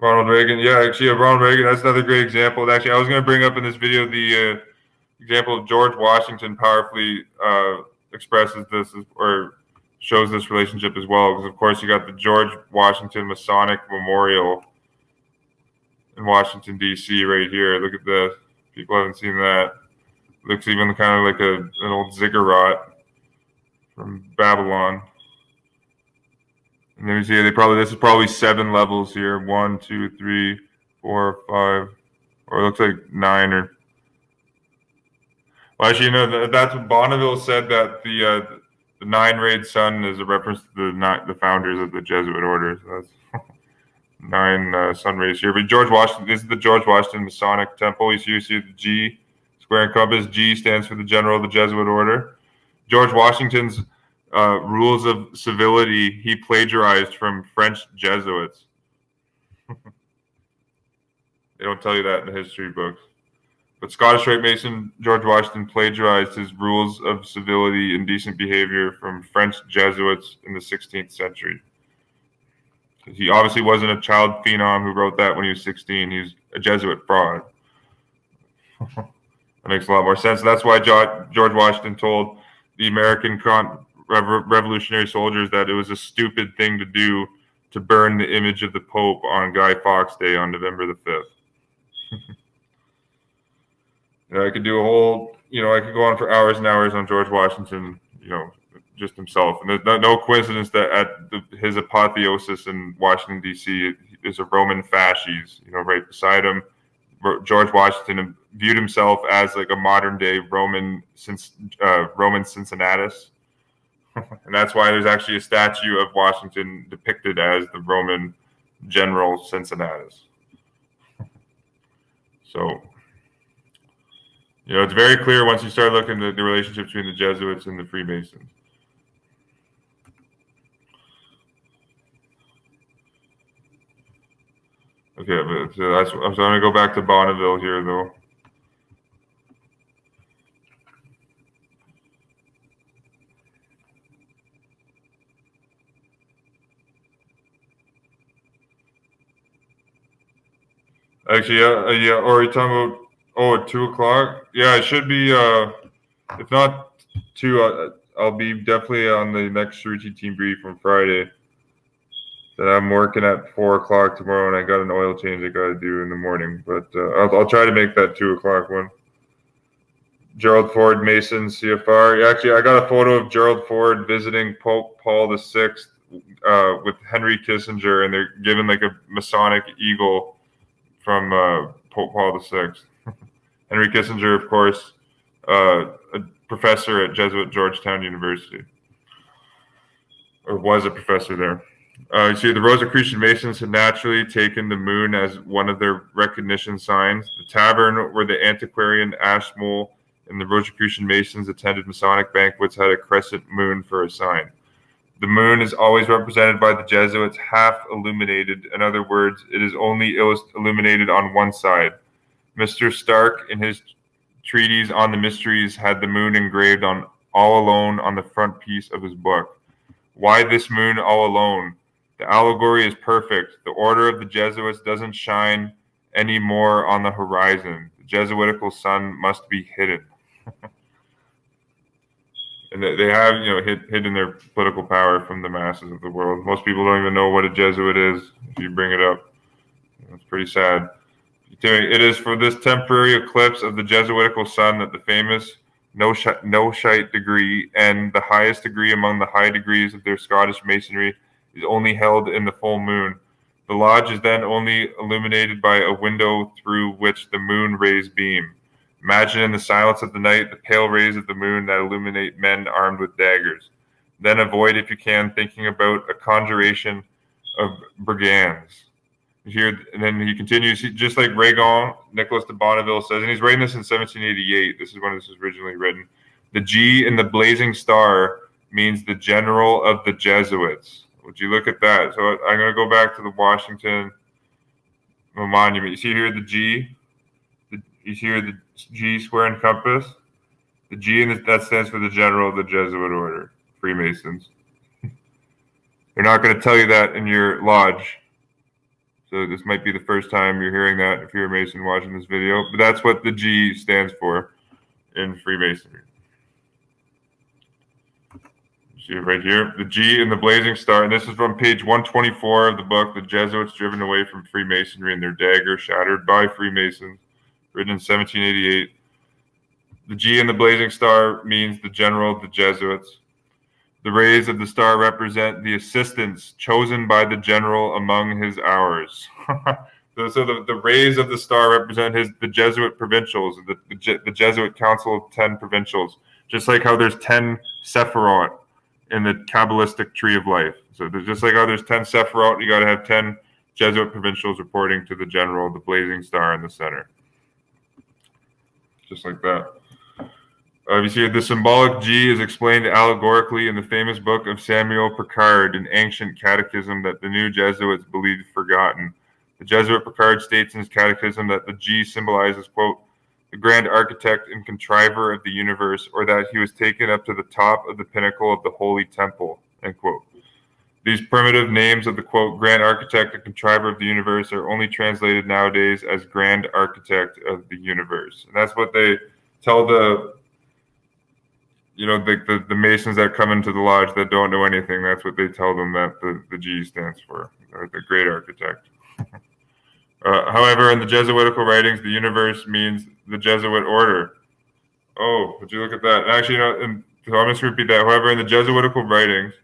Ronald Reagan. Yeah, actually, Ronald Reagan. That's another great example. Actually, I was going to bring up in this video the example of George Washington powerfully expresses this or shows this relationship as well. Because, of course, you got the George Washington Masonic Memorial in Washington, D.C. right here. Look at this. People haven't seen that. Looks even kind of like an old ziggurat from Babylon. And then you see this is probably 7 levels here. 1, 2, 3, 4, 5, or it looks like 9 or. Well, actually, that's what Bonneville said, that the 9-rayed sun is a reference to the founders of the Jesuit order. So that's 9 sun rays here. But George Washington, this is the George Washington Masonic Temple. You see the G, square and compass. G stands for the General of the Jesuit order. George Washington's rules of civility he plagiarized from French Jesuits. They don't tell you that in the history books. But Scottish Rite Mason George Washington plagiarized his rules of civility and decent behavior from French Jesuits in the 16th century. He obviously wasn't a child phenom who wrote that when he was 16. He was a Jesuit fraud. That makes a lot more sense. That's why George Washington told the American revolutionary soldiers that it was a stupid thing to do to burn the image of the Pope on Guy Fawkes Day on November the 5th. I could do a whole, I could go on for hours and hours on George Washington, just himself. And there's no coincidence that at his apotheosis in Washington, D.C., there's a Roman fasces, right beside him. George Washington viewed himself as like a modern day Roman Cincinnatus. And that's why there's actually a statue of Washington depicted as the Roman general Cincinnatus. So, it's very clear once you start looking at the relationship between the Jesuits and the Freemasons. Okay, but I'm going to go back to Bonneville here, though. Actually, yeah. Or are you talking about? Oh, at 2 o'clock? Yeah, it should be. If not two, I'll be definitely on the next routine team brief on Friday. That I'm working at 4 o'clock tomorrow, and I got an oil change I got to do in the morning. But I'll try to make that 2 o'clock one. Gerald Ford, Mason, CFR. Actually, I got a photo of Gerald Ford visiting Pope Paul VI with Henry Kissinger, and they're given like a Masonic eagle from Pope Paul VI. Henry Kissinger, of course, a professor at Jesuit Georgetown University, or was a professor there. You see, the Rosicrucian Masons had naturally taken the moon as one of their recognition signs. The tavern where the antiquarian Ashmole and the Rosicrucian Masons attended Masonic banquets had a crescent moon for a sign. The moon is always represented by the Jesuits half illuminated. In other words, it is only illuminated on one side. Mr. Stark, in his treatise on the mysteries, had the moon engraved on all alone on the front piece of his book. Why this moon all alone? The allegory is perfect. The order of the Jesuits doesn't shine any more on the horizon. The Jesuitical sun must be hidden. And they have, hidden their political power from the masses of the world. Most people don't even know what a Jesuit is if you bring it up. It's pretty sad. It is for this temporary eclipse of the Jesuitical sun that the famous Noshite degree and the highest degree among the high degrees of their Scottish Masonry is only held in the full moon. The lodge is then only illuminated by a window through which the moon rays beam. Imagine in the silence of the night the pale rays of the moon that illuminate men armed with daggers. Then avoid, if you can, thinking about a conjuration of brigands. Here, and then he continues, just like Regan, Nicholas de Bonneville says, and he's writing this in 1788. This is when this was originally written. The G in the blazing star means the general of the Jesuits. Would you look at that? So I'm going to go back to the Washington Monument. You see here the G? You see here the G square and compass? The G, that stands for the general of the Jesuit order, Freemasons. They're not going to tell you that in your lodge. So this might be the first time you're hearing that if you're a Mason watching this video. But that's what the G stands for in Freemasonry. See it right here, the G in the blazing star, and this is from page 124 of the book, The Jesuits Driven Away from Freemasonry and Their Dagger Shattered by Freemasons, written in 1788. The G in the blazing star means the general of the Jesuits. The rays of the star represent the assistants chosen by the general among his hours. So the rays of the star represent the Jesuit provincials, the Jesuit Council of 10 provincials, just like how there's 10 Sephiroth in the Kabbalistic tree of life. So there's just like how there's 10 Sephiroth, you got to have 10 Jesuit provincials reporting to the general, the blazing star in the center. Just like that. You see, the symbolic G is explained allegorically in the famous book of Samuel Picard, an ancient catechism that the new Jesuits believed forgotten. The Jesuit Picard states in his catechism that the G symbolizes, quote, the grand architect and contriver of the universe, or that he was taken up to the top of the pinnacle of the holy temple, end quote. These primitive names of the, quote, grand architect and contriver of the universe are only translated nowadays as grand architect of the universe. And that's what they tell the Masons that come into the lodge that don't know anything. That's what they tell them that the G stands for, or the great architect. However, in the Jesuitical writings, the universe means the Jesuit order. Oh, would you look at that? And actually, so I'm going to repeat that. However, in the Jesuitical writings,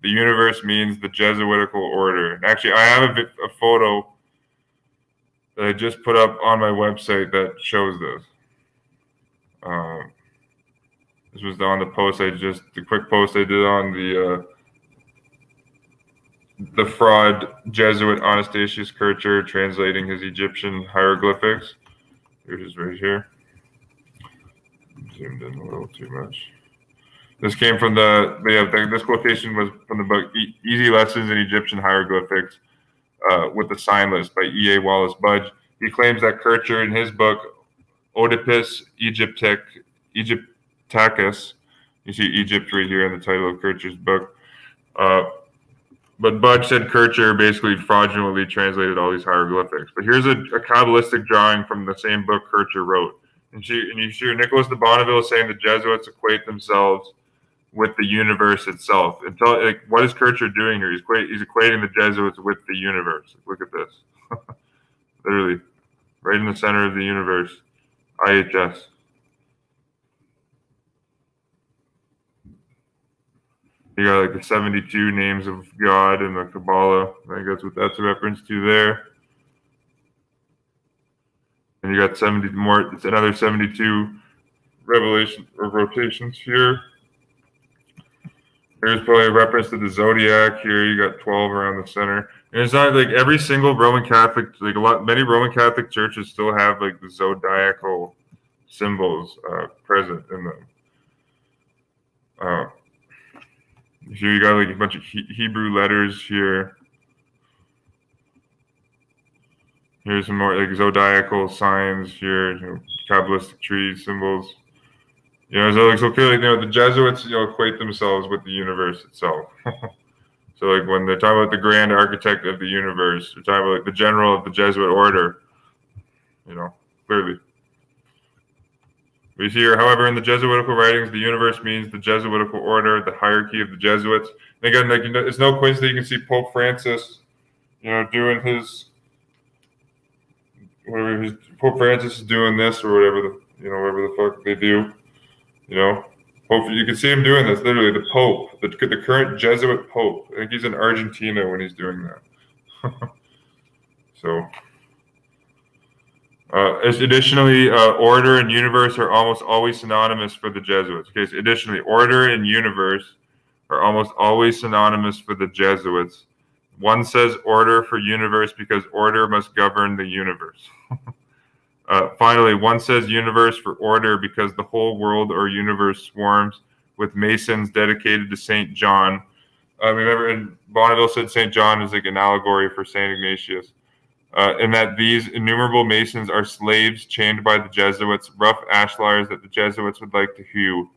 the universe means the Jesuitical order. And actually, I have a photo that I just put up on my website that shows this. This was on the post the quick post I did on the fraud Jesuit Anastasius Kircher translating his Egyptian hieroglyphics. Here it is right here. Zoomed in a little too much. This came from this quotation was from the book Easy Lessons in Egyptian Hieroglyphics with the Sign List by E.A. Wallace Budge. He claims that Kircher in his book Oedipus Egyptacus, you see Egypt right here in the title of Kircher's book, but Budge said Kircher basically fraudulently translated all these hieroglyphics. But here's a Kabbalistic drawing from the same book Kircher wrote. And you hear Nicholas de Bonneville saying the Jesuits equate themselves with the universe itself. What is Kircher doing here? He's equating the Jesuits with the universe. Look at this. Literally, right in the center of the universe. IHS. You got like the 72 names of God in the Kabbalah. I think that's what that's a reference to there. And you got 70 more. It's another 72 revelation or rotations here. There's probably a reference to the zodiac here. You got 12 around the center. And it's not like every single Roman Catholic, many Roman Catholic churches still have like the zodiacal symbols present in them. Here you got like a bunch of Hebrew letters here. Here's some more like zodiacal signs here, Kabbalistic tree symbols. So clearly, the Jesuits, equate themselves with the universe itself. So like when they're talking about the grand architect of the universe, they're talking about like the general of the Jesuit order, clearly. We see here, however, in the Jesuitical writings, the universe means the Jesuitical order, the hierarchy of the Jesuits. And again, it's no coincidence that you can see Pope Francis, doing Pope Francis is doing this or whatever the fuck they do. You can see him doing this. Literally, the Pope, the current Jesuit Pope. I think he's in Argentina when he's doing that. So. Additionally, order and universe are almost always synonymous for the Jesuits. Okay, so additionally, order and universe are almost always synonymous for the Jesuits. One says order for universe because order must govern the universe. Finally, one says universe for order because the whole world or universe swarms with Masons dedicated to St. John. Remember, and Bonneville said St. John is like an allegory for St. Ignatius. And that these innumerable Masons are slaves chained by the Jesuits, rough ashlars that the Jesuits would like to hew.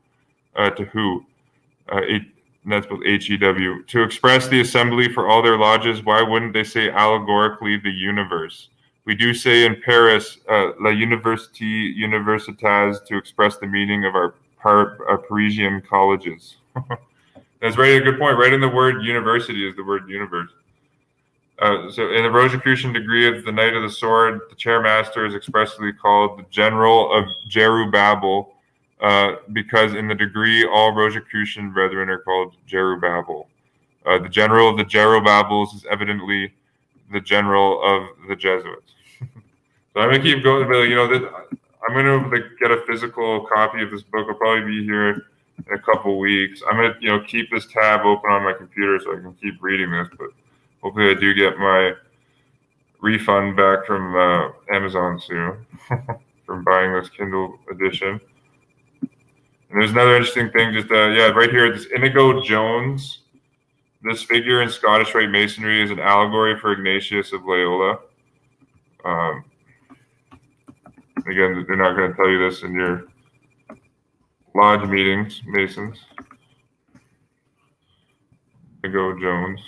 That's spelled H-E-W. To express the assembly for all their lodges, why wouldn't they say allegorically the universe? We do say in Paris, La Université Universitas, to express the meaning of our Parisian colleges. That's right, a good point. Right in the word university is the word universe. So in the Rosicrucian degree of the Knight of the Sword, the chairmaster is expressly called the General of Jerubabel, because in the degree all Rosicrucian brethren are called Jerubabel. The General of the Jerubabels is evidently the General of the Jesuits. So I'm gonna keep going. I'm gonna get a physical copy of this book. I'll probably be here in a couple weeks. I'm gonna keep this tab open on my computer so I can keep reading this, but. Hopefully I do get my refund back from Amazon soon from buying this Kindle edition. And there's another interesting thing, right here, this Inigo Jones. This figure in Scottish Rite Masonry is an allegory for Ignatius of Loyola. Again, they're not going to tell you this in your lodge meetings, Masons. Inigo Jones.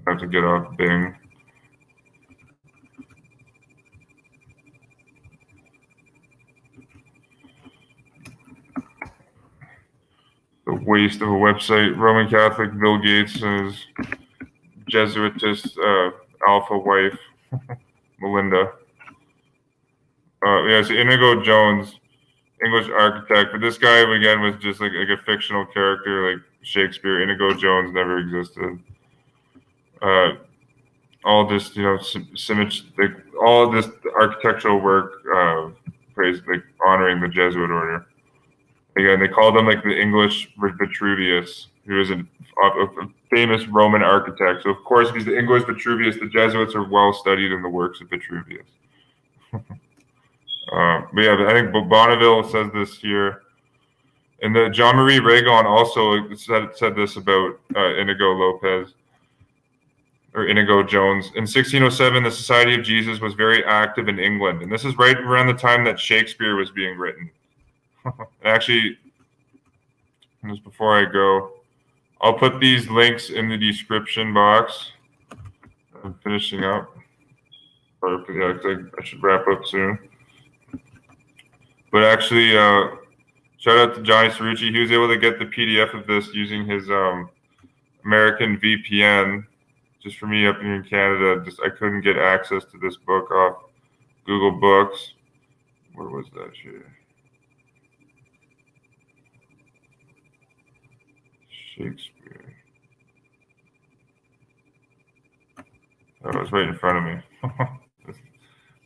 Have to get off Bing. The waste of a website. Roman Catholic Bill Gates and his Jesuitist alpha wife, Melinda. So Inigo Jones, English architect, but this guy again was just like a fictional character, like Shakespeare. Inigo Jones never existed. All this, all of this architectural work, honoring the Jesuit order. Again, they called him like the English Vitruvius, who was a famous Roman architect. So of course, if he's the English Vitruvius, the Jesuits are well studied in the works of Vitruvius. I think Bonneville says this here. And the Jean-Marie Regon also said this about Inigo Lopez. Or Inigo Jones. In 1607, the Society of Jesus was very active in England. And this is right around the time that Shakespeare was being written. Actually, just before I go, I'll put these links in the description box. I'm finishing up. I should wrap up soon. But actually, shout out to Johnny Cerrucci. He was able to get the PDF of this using his American VPN. Just for me up here in Canada, I couldn't get access to this book off Google Books. Where was that shit? Shakespeare. Oh, it's right in front of me. You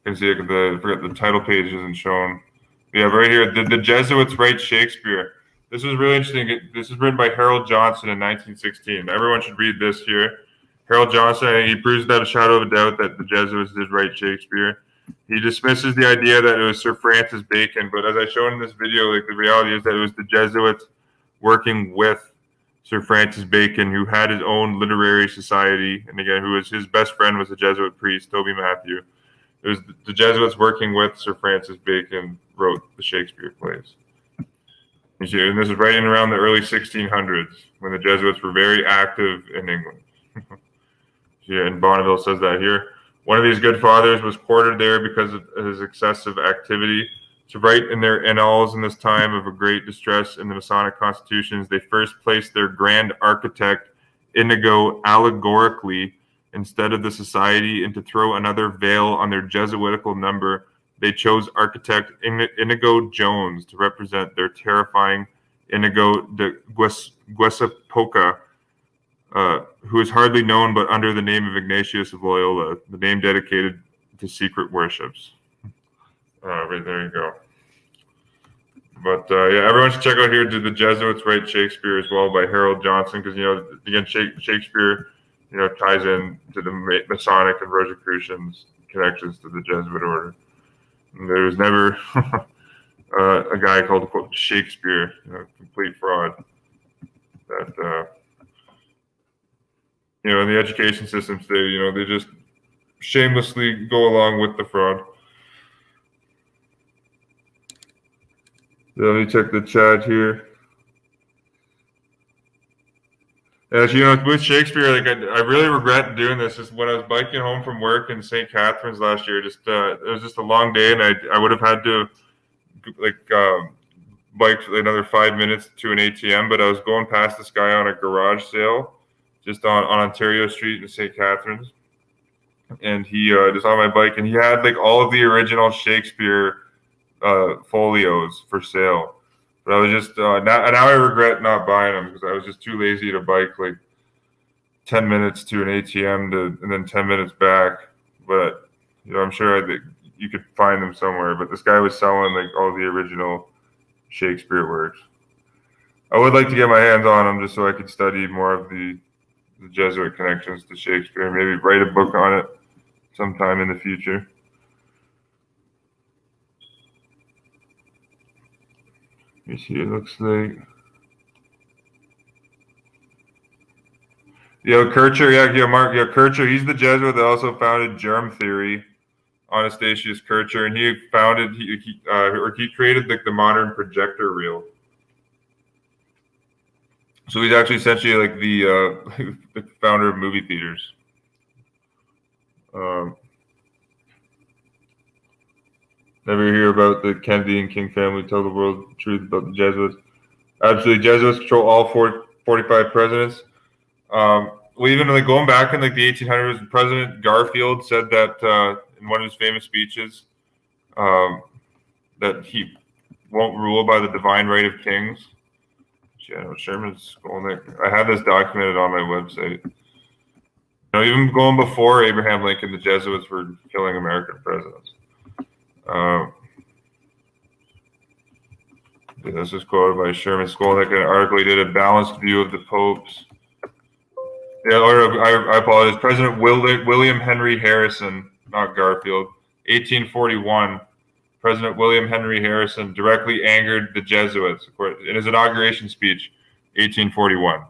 can see it, I forget the title page isn't shown. Yeah, right here. Did the Jesuits write Shakespeare? This was really interesting. This is written by Harold Johnson in 1916. Everyone should read this here. Harold Johnson, he proves without a shadow of a doubt that the Jesuits did write Shakespeare. He dismisses the idea that it was Sir Francis Bacon, but as I showed in this video, like the reality is that it was the Jesuits working with Sir Francis Bacon, who had his own literary society, and again, his best friend was a Jesuit priest, Toby Matthew. It was the Jesuits working with Sir Francis Bacon wrote the Shakespeare plays. You see, and this is right in around the early 1600s when the Jesuits were very active in England. Yeah, and Bonneville says that here. One of these good fathers was quartered there because of his excessive activity. To write in their annals in this time of a great distress in the Masonic constitutions, they first placed their grand architect Inigo allegorically instead of the society, and to throw another veil on their Jesuitical number, they chose architect Inigo Jones to represent their terrifying Inigo de Guesapoca, who is hardly known but under the name of Ignatius of Loyola, the name dedicated to secret worships. Right there you go. But yeah, everyone should check out here. Did the Jesuits write Shakespeare as well by Harold Johnson? Because again, Shakespeare, ties in to the Masonic and Rosicrucians connections to the Jesuit order. And there was never a guy called quote Shakespeare, complete fraud. That in the education system today, they just shamelessly go along with the fraud. Let me check the chat here. As with Shakespeare, like I really regret doing this. Just when I was biking home from work in St. Catharines last year, it was just a long day, and I would have had to bike another 5 minutes to an ATM. But I was going past this guy on a garage sale, just on Ontario Street in St. Catharines, and he just on my bike, and he had like all of the original Shakespeare folios for sale. But I was just now I regret not buying them because I was just too lazy to bike like 10 minutes to an ATM and then 10 minutes back. But I'm sure you could find them somewhere. But this guy was selling like all the original Shakespeare works. I would like to get my hands on them just so I could study more of the Jesuit connections to Shakespeare. Maybe write a book on it sometime in the future. You see, it looks like Kircher, Kircher. He's the Jesuit that also founded germ theory, Anastasius Kircher, and he created like the modern projector reel. So he's actually essentially like the founder of movie theaters. Never hear about the Kennedy and King family tell the world the truth about the Jesuits. Absolutely, Jesuits control all 45 presidents. Well, even like going back in like the 1800s, President Garfield said that in one of his famous speeches that he won't rule by the divine right of kings. Sherman's going. I have this documented on my website. Even going before Abraham Lincoln, the Jesuits were killing American presidents. This is quoted by Sherman Skolnick in an article he did, a balanced view of the popes. Yeah, I apologize. President William Henry Harrison, not Garfield, 1841. President William Henry Harrison directly angered the Jesuits in his inauguration speech, 1841.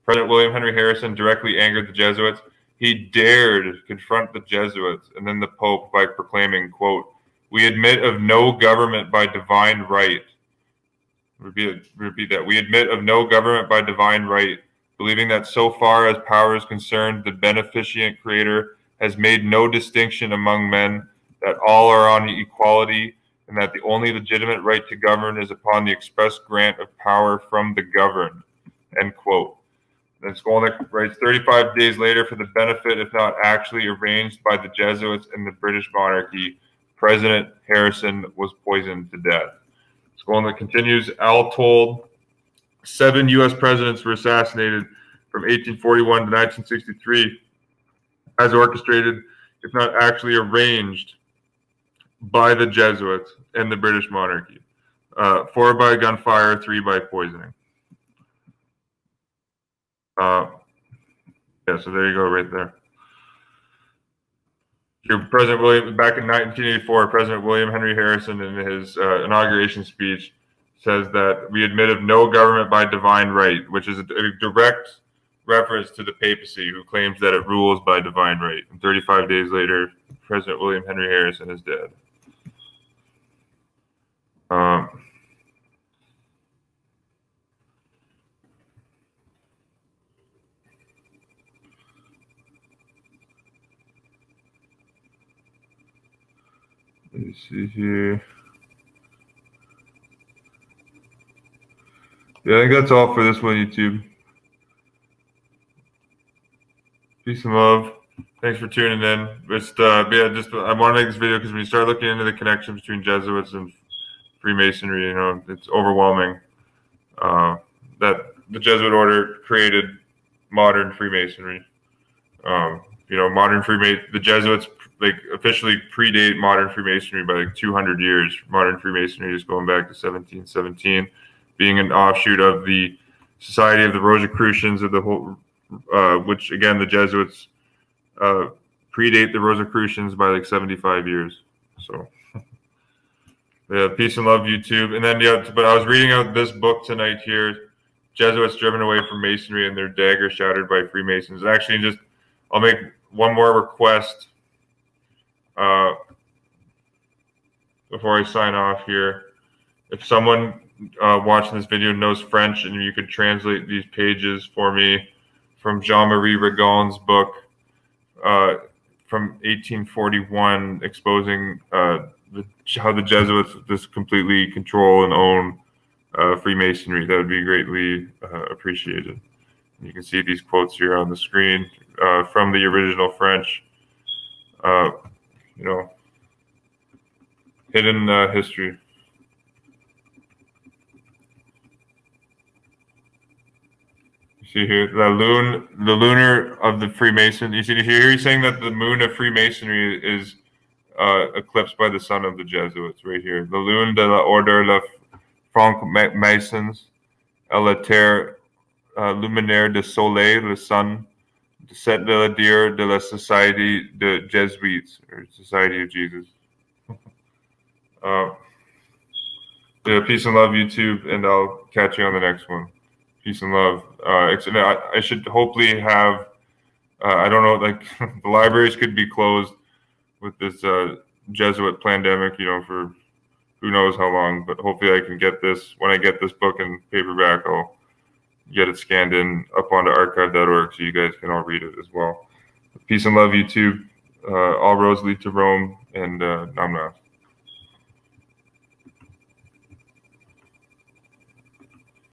President William Henry Harrison directly angered the Jesuits. He dared confront the Jesuits and then the Pope by proclaiming, quote, "We admit of no government by divine right." Repeat that. "We admit of no government by divine right, believing that so far as power is concerned, the beneficent Creator has made no distinction among men, that all are on equality, and that the only legitimate right to govern is upon the express grant of power from the governed, end quote. Then Skolnick writes, 35 days later, for the benefit, if not actually arranged by the Jesuits and the British monarchy, President Harrison was poisoned to death. Skolnick continues, all told, 7 U.S. presidents were assassinated from 1841 to 1963, as orchestrated, if not actually arranged, by the Jesuits and the British monarchy. 4 by gunfire, 3 by poisoning. Yeah, so there you go, right there. Your President William, back in 1984, President William Henry Harrison, in his inauguration speech, says that we admit of no government by divine right, which is a direct reference to the papacy, who claims that it rules by divine right. And 35 days later, President William Henry Harrison is dead. Let me see here. Yeah, I think that's all for this one, YouTube. Peace and love. Thanks for tuning in. I want to make this video because when you start looking into the connection between Jesuits and Freemasonry, it's overwhelming. That the Jesuit order created modern Freemasonry. The Jesuits officially predate modern Freemasonry by 200 years. Modern Freemasonry is going back to 1717, being an offshoot of the Society of the Rosicrucians, which again the Jesuits predate the Rosicrucians by 75 years. So yeah, peace and love, YouTube. And then but I was reading out this book tonight here, Jesuits Driven Away from Masonry and Their Dagger Shattered by Freemasons. Actually, I'll make one more request before I sign off here. If someone watching this video knows French and you could translate these pages for me from Jean-Marie Ragon's book from 1841, exposing how the Jesuits just completely control and own Freemasonry, that would be greatly appreciated. You can see these quotes here on the screen from the original French. Hidden history. You see here, the lunar of the Freemason. You see here, he's saying that the moon of Freemasonry is eclipsed by the sun of the Jesuits, right here. The lune de l'ordre la Franc-Masons, la terre luminaire de soleil, le sun, set de la dire de la Society de Jesuits, or Society of Jesus. Peace and love, YouTube, and I'll catch you on the next one. Peace and love. I should hopefully have, I don't know, the libraries could be closed with this Jesuit pandemic, for who knows how long, but hopefully I can get this, when I get this book in paperback, I'll get it scanned in up onto archive.org so you guys can all read it as well. Peace and love, YouTube. All roads lead to Rome, and Namnas.